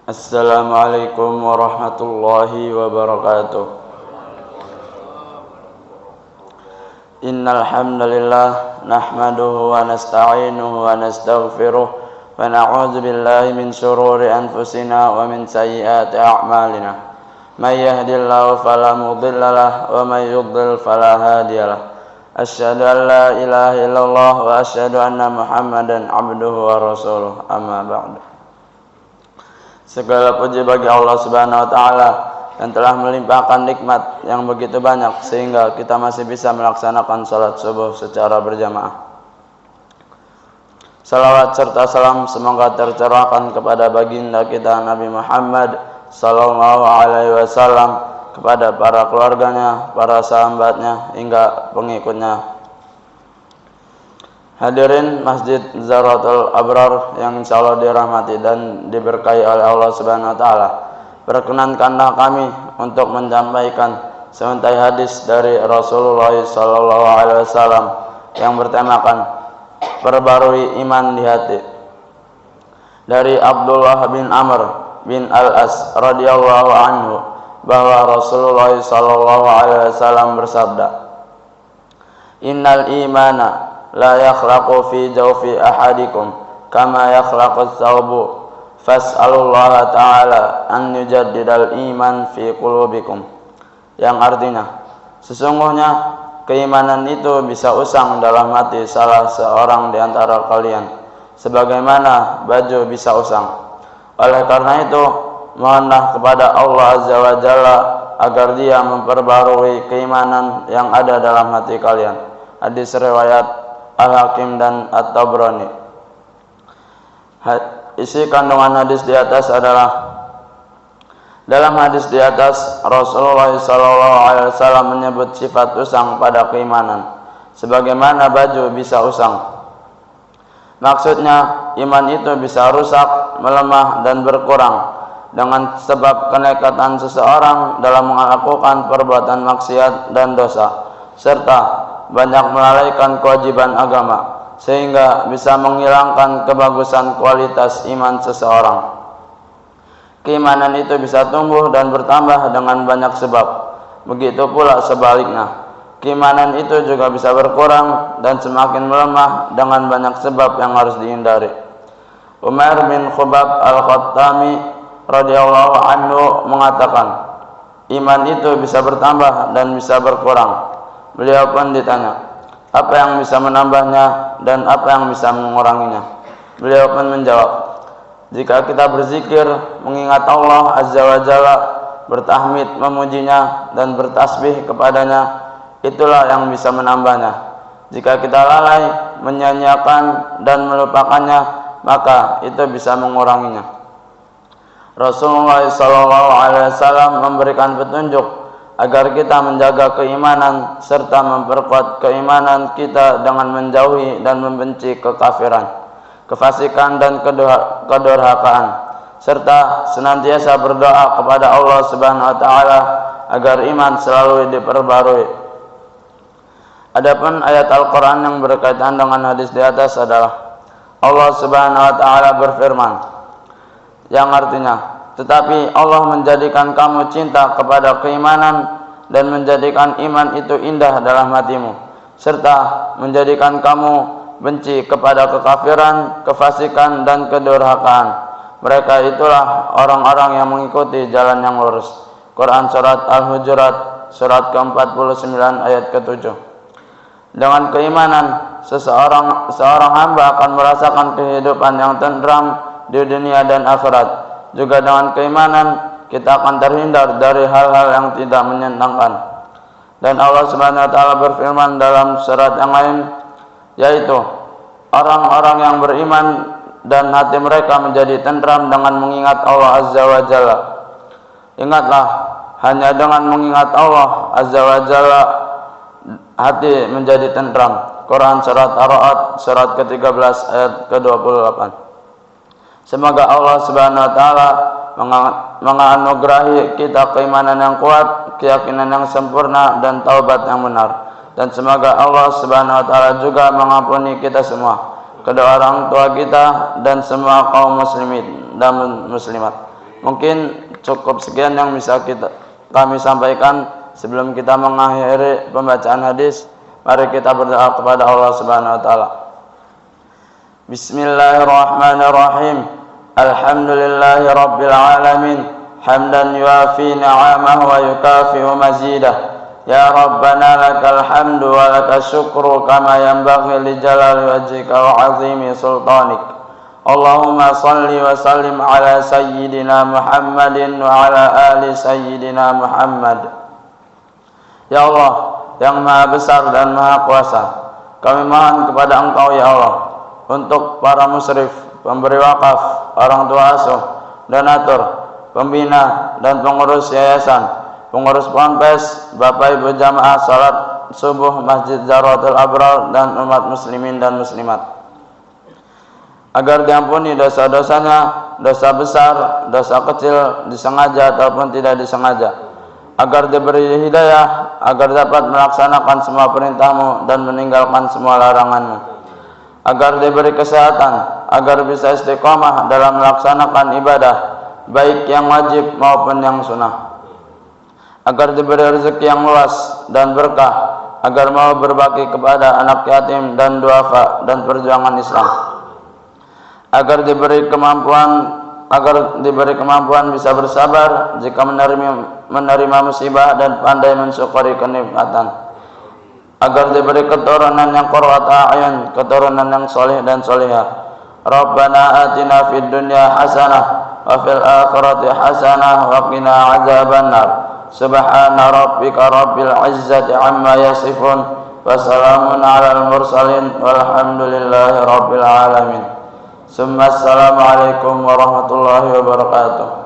Assalamualaikum warahmatullahi wabarakatuh. Innal hamdalillah nahmaduhu wa nasta'inuhu wa nastaghfiruh wa na'udzu billahi min shururi anfusina wa min sayyiati a'malina. May yahdihillahu fala mudilla lahu wa may yudlil fala hadiyalah. Asyhadu an la ilaha illallah wa asyhadu anna Muhammadan abduhu wa rasuluh. Amma ba'du. Segala puji bagi Allah Subhanahu wa taala yang telah melimpahkan nikmat yang begitu banyak sehingga kita masih bisa melaksanakan salat subuh secara berjamaah. Salawat serta salam semoga tercurahkan kepada baginda kita Nabi Muhammad sallallahu alaihi wasallam, kepada para keluarganya, para sahabatnya hingga pengikutnya. Hadirin Masjid Zahratul Abrar yang insyaallah dirahmati dan diberkahi oleh Allah Subhanahu wa taala. Perkenankanlah kami untuk menyampaikan seuntai hadis dari Rasulullah sallallahu alaihi wasallam yang bertemakan perbarui iman di hati. Dari Abdullah bin Amr bin Al-As radhiyallahu anhu bahwa Rasulullah sallallahu alaihi wasallam bersabda, "Innal imana la yakhlaqu fi jawfi ahadikum kama yakhlaqu ats-tsawbu fas'alullaha ta'ala an yujaddidal iman fi qulubikum." Yang artinya, sesungguhnya keimanan itu bisa usang dalam hati salah seorang di antara kalian sebagaimana baju bisa usang. Oleh karena itu, mohonlah kepada Allah Azza wa Jalla agar Dia memperbarui keimanan yang ada dalam hati kalian. Hadis riwayat Al-Hakim dan At-Tabrani. Isi kandungan hadis di atas adalah, dalam hadis di atas Rasulullah SAW menyebut sifat usang pada keimanan sebagaimana baju bisa usang. Maksudnya, iman itu bisa rusak, melemah dan berkurang dengan sebab kenekatan seseorang dalam melakukan perbuatan maksiat dan dosa, serta banyak melalaikan kewajiban agama, sehingga bisa menghilangkan kebagusan kualitas iman seseorang. Keimanan itu bisa tumbuh dan bertambah dengan banyak sebab. Begitu pula sebaliknya, keimanan itu juga bisa berkurang dan semakin melemah dengan banyak sebab yang harus dihindari. Umar bin Khubab Al-Khattami radhiyallahu anhu mengatakan, iman itu bisa bertambah dan bisa berkurang. Beliau pun ditanya, apa yang bisa menambahnya dan apa yang bisa menguranginya? Beliau pun menjawab, jika kita berzikir, mengingat Allah Azza wa Jalla, bertahmid memujinya dan bertasbih kepadanya, itulah yang bisa menambahnya. Jika kita lalai, menyanyiakan dan melupakannya, maka itu bisa menguranginya. Rasulullah SAW memberikan petunjuk agar kita menjaga keimanan serta memperkuat keimanan kita dengan menjauhi dan membenci kekafiran, kefasikan dan kedurhakaan, serta senantiasa berdoa kepada Allah Subhanahu wa taala agar iman selalu diperbarui. Adapun ayat Al-Qur'an yang berkaitan dengan hadis di atas adalah Allah Subhanahu wa taala berfirman, yang artinya, tetapi Allah menjadikan kamu cinta kepada keimanan dan menjadikan iman itu indah dalam hatimu, serta menjadikan kamu benci kepada kekafiran, kefasikan dan kedurhakaan. Mereka itulah orang-orang yang mengikuti jalan yang lurus. Quran Surat Al-Hujurat surat ke-49 ayat ke-7. Dengan keimanan, seorang hamba akan merasakan kehidupan yang tentram di dunia dan akhirat. Juga dengan keimanan kita akan terhindar dari hal-hal yang tidak menyenangkan. Dan Allah Subhanahu wa taala berfirman dalam surat yang lain, yaitu orang-orang yang beriman dan hati mereka menjadi tentram dengan mengingat Allah Azza wa Jalla. Ingatlah, hanya dengan mengingat Allah Azza wa Jalla hati menjadi tentram. Quran surat Ar-Ra'd surat ke-13 ayat ke-28. Semoga Allah Subhanahu wa taala menganugerahi kita keimanan yang kuat, keyakinan yang sempurna dan taubat yang benar. Dan semoga Allah Subhanahu wa taala juga mengampuni kita semua, kedua orang tua kita dan semua kaum muslimin dan muslimat. Mungkin cukup sekian yang bisa kami sampaikan. Sebelum kita mengakhiri pembacaan hadis, mari kita berdoa kepada Allah Subhanahu wa taala. Bismillahirrahmanirrahim. Alhamdulillahi rabbil alamin. Hamdan yuafi ni'amahu wa yukafi'u mazidah. Ya Rabbana lakal hamdu wa lakal syukru kama yanbaghi li jalali wajhika wa 'azimi sultanik. Allahumma salli wa sallim ala sayyidina Muhammadin wa ala ali sayyidina Muhammad. Ya Allah yang maha besar dan maha kuasa, kami mohon kepada Engkau ya Allah untuk para musyrif, pemberi wakaf, orang tua asuh, donatur, pembina dan pengurus yayasan, pengurus ponpes, Bapak Ibu jamaah salat subuh Masjid Zahratul Abrar dan umat muslimin dan muslimat, agar diampuni dosa-dosanya, dosa besar, dosa kecil, disengaja ataupun tidak disengaja, agar diberi hidayah, agar dapat melaksanakan semua perintah-Mu dan meninggalkan semua larangan-Mu, agar diberi kesehatan, agar bisa istiqomah dalam melaksanakan ibadah, baik yang wajib maupun yang sunnah, agar diberi rezeki yang luas dan berkah, agar mau berbakti kepada anak yatim dan duafa dan perjuangan Islam, agar diberi kemampuan bisa bersabar jika menerima musibah dan pandai mensyukuri kenikmatan, agar diberi keturunan yang qurrata a'yun, keturunan yang soleh dan solehah. Rabbana atina fid dunya hasanah wa fil akhirati hasanah wa qina adzabannar. Subhana rabbika rabbil izzati amma yasifun wa salamun alal mursalin walhamdulillahi rabbil alamin. Assalamualaikum warahmatullahi wabarakatuh.